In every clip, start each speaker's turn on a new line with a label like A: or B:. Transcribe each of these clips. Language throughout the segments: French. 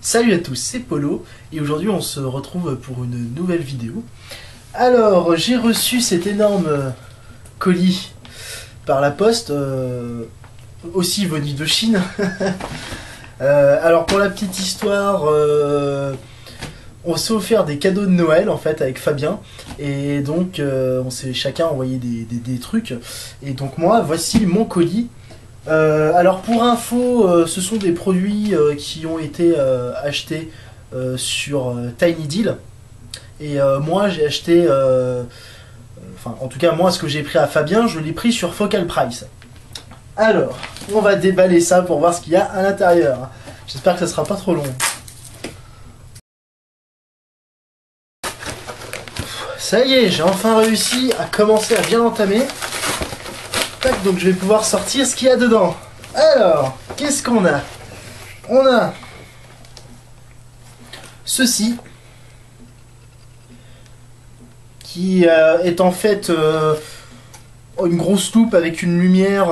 A: Salut à tous, c'est Polo et aujourd'hui on se retrouve pour une nouvelle vidéo. Alors j'ai reçu cet énorme colis par la poste, aussi venu de Chine. Alors pour la petite histoire, on s'est offert des cadeaux de Noël en fait avec Fabien et donc on s'est chacun envoyé des trucs et donc moi voici mon colis. Alors pour info, ce sont des produits qui ont été achetés sur Tiny Deal. Et moi j'ai acheté, enfin en tout cas moi ce que j'ai pris à Fabien, je l'ai pris sur Focal Price. Alors, on va déballer ça pour voir ce qu'il y a à l'intérieur. J'espère que ça sera pas trop long. Ça y est, j'ai enfin réussi à commencer à bien entamer. Tac, donc je vais pouvoir sortir ce qu'il y a dedans. Alors, qu'est-ce qu'on a? On a ceci, qui est en fait une grosse loupe avec une lumière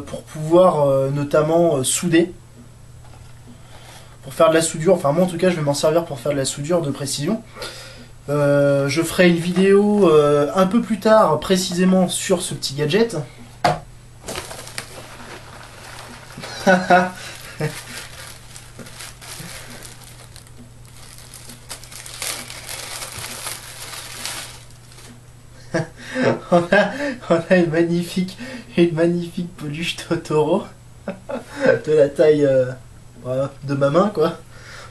A: pour pouvoir notamment souder. Pour faire de la soudure, enfin moi en tout cas je vais m'en servir pour faire de la soudure de précision. Je ferai une vidéo un peu plus tard précisément sur ce petit gadget. on a une magnifique peluche Totoro de la taille voilà, de ma main quoi.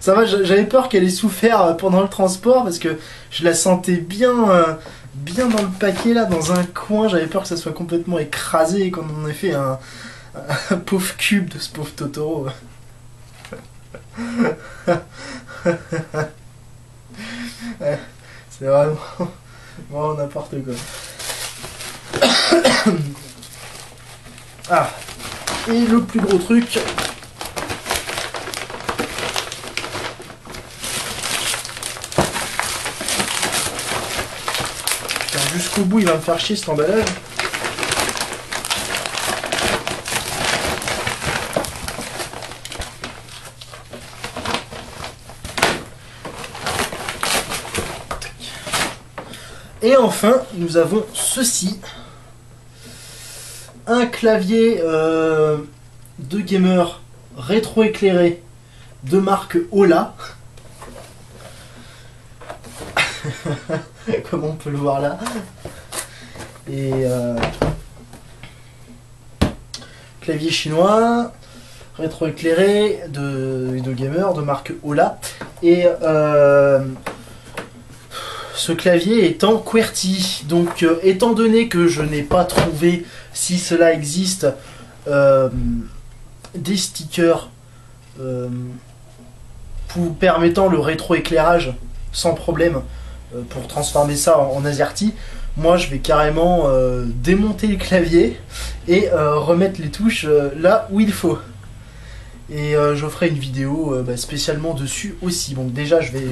A: Ça va, j'avais peur qu'elle ait souffert pendant le transport parce que je la sentais bien dans le paquet là, dans un coin. J'avais peur que ça soit complètement écrasé et qu'on en ait fait un pauvre cube de ce pauvre Totoro. C'est vraiment n'importe quoi. Ah, et le plus gros truc. Putain, jusqu'au bout il va me faire chier cet emballage. Et enfin, nous avons ceci. Un clavier de gamer rétro-éclairé de marque Ola. Comme on peut le voir là. Et clavier chinois rétro-éclairé de gamer de marque Ola. Et ce clavier est en QWERTY, donc étant donné que je n'ai pas trouvé, si cela existe, des stickers permettant le rétroéclairage sans problème pour transformer ça en AZERTY, moi je vais carrément démonter le clavier et remettre les touches là où il faut. Et je ferai une vidéo spécialement dessus aussi. Donc déjà je vais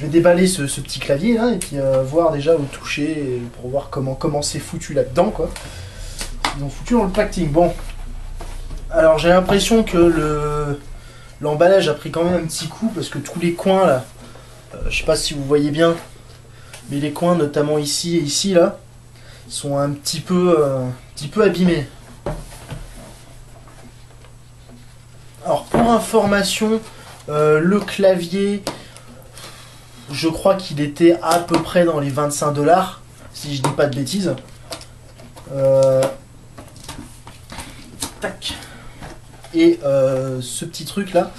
A: déballer ce petit clavier là et puis voir déjà au toucher pour voir comment c'est foutu là-dedans quoi. Ils ont foutu dans le packing. Bon. Alors j'ai l'impression que l'emballage a pris quand même un petit coup parce que tous les coins là, je sais pas si vous voyez bien, mais les coins notamment ici et ici là, sont un petit peu abîmés. Alors pour information, le clavier, je crois qu'il était à peu près dans les 25 $, si je dis pas de bêtises. Tac. Et ce petit truc là,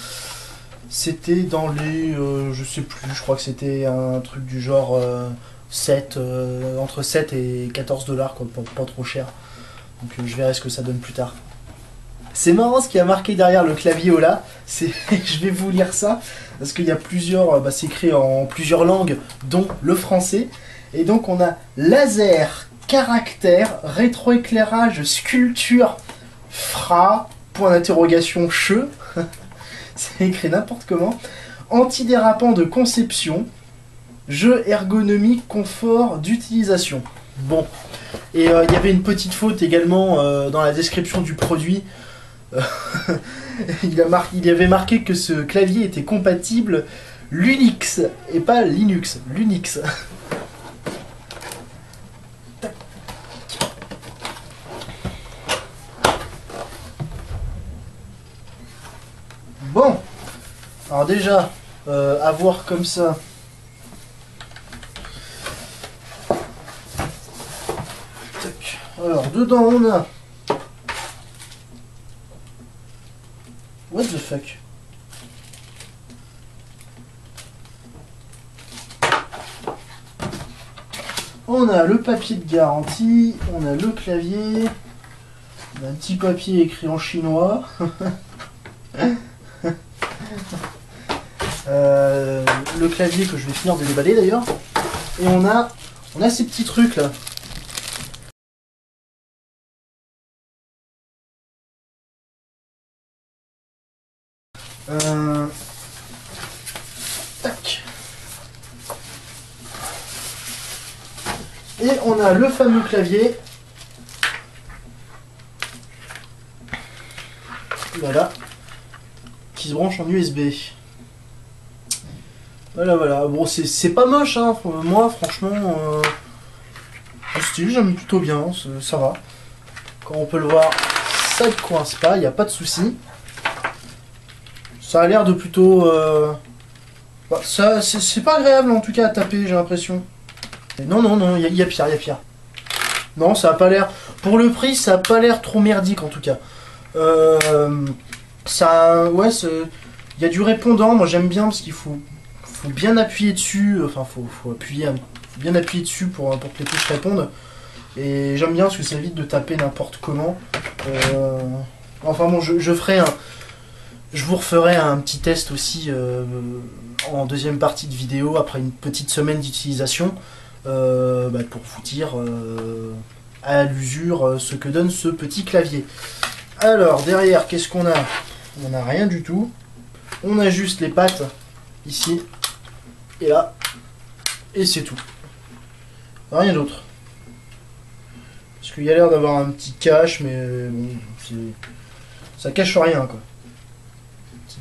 A: c'était dans les, je sais plus, je crois que c'était un truc du genre 7, entre 7 et 14 $, quoi, pas trop cher. Donc je verrai ce que ça donne plus tard. C'est marrant ce qui a marqué derrière le clavier Ola, je vais vous lire ça, parce qu'il y a plusieurs, c'est écrit en plusieurs langues, dont le français. Et donc on a laser, caractère, rétroéclairage, sculpture, fra, point d'interrogation, che, c'est écrit n'importe comment, antidérapant de conception, jeu ergonomique, confort d'utilisation. Bon, et il y avait une petite faute également dans la description du produit. Il avait marqué que ce clavier était compatible Linux et pas Linux, Linux. Bon, alors déjà, avoir comme ça. Tac. Alors dedans on a. What the fuck? On a le papier de garantie, on a le clavier, on a un petit papier écrit en chinois. Le clavier que je vais finir de déballer d'ailleurs. Et on a ces petits trucs là. Tac. Et on a le fameux clavier. Voilà. Qui se branche en USB. Voilà, voilà. Bon, c'est pas moche, hein. Moi, franchement, le style, j'aime plutôt bien. Ça va. Comme on peut le voir, ça ne coince pas, il n'y a pas de souci. Ça a l'air de plutôt... Bah, ça, c'est pas agréable en tout cas à taper, j'ai l'impression. Non, non, non, il y a pire, il y a pire. Non, ça a pas l'air... Pour le prix, ça a pas l'air trop merdique en tout cas. Ça... Ouais, il y a du répondant, moi j'aime bien parce qu'il faut bien appuyer dessus. Enfin, faut appuyer, bien appuyer dessus pour que les touches répondent. Et j'aime bien parce que ça évite de taper n'importe comment. Enfin bon, je ferai un... Je vous referai un petit test aussi en deuxième partie de vidéo après une petite semaine d'utilisation pour vous dire à l'usure ce que donne ce petit clavier. Alors derrière, qu'est-ce qu'on a? On n'a rien du tout. On a juste les pattes ici et là et c'est tout. Rien d'autre. Parce qu'il y a l'air d'avoir un petit cache, mais bon, ça cache rien quoi.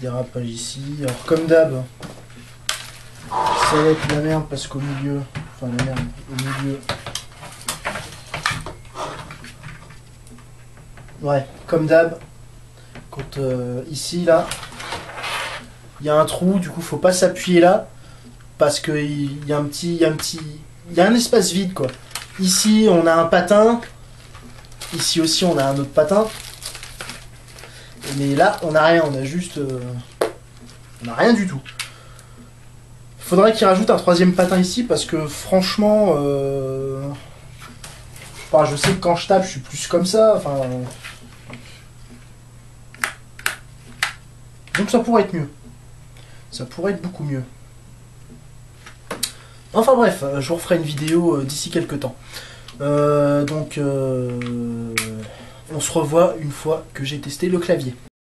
A: Dérapage ici, alors comme d'hab, ça va être la merde parce qu'au milieu, enfin la merde, au milieu, ouais, comme d'hab, quand ici là, il y a un trou, du coup faut pas s'appuyer là, parce qu'il y a un espace vide quoi. Ici on a un patin, ici aussi on a un autre patin. Mais là, on n'a rien, on a juste... on n'a rien du tout. Faudrait qu'il rajoute un troisième patin ici, parce que franchement... Enfin, je sais que quand je tape, je suis plus comme ça, enfin... Donc ça pourrait être mieux. Ça pourrait être beaucoup mieux. Enfin bref, je vous referai une vidéo d'ici quelques temps. On se revoit une fois que j'ai testé le clavier.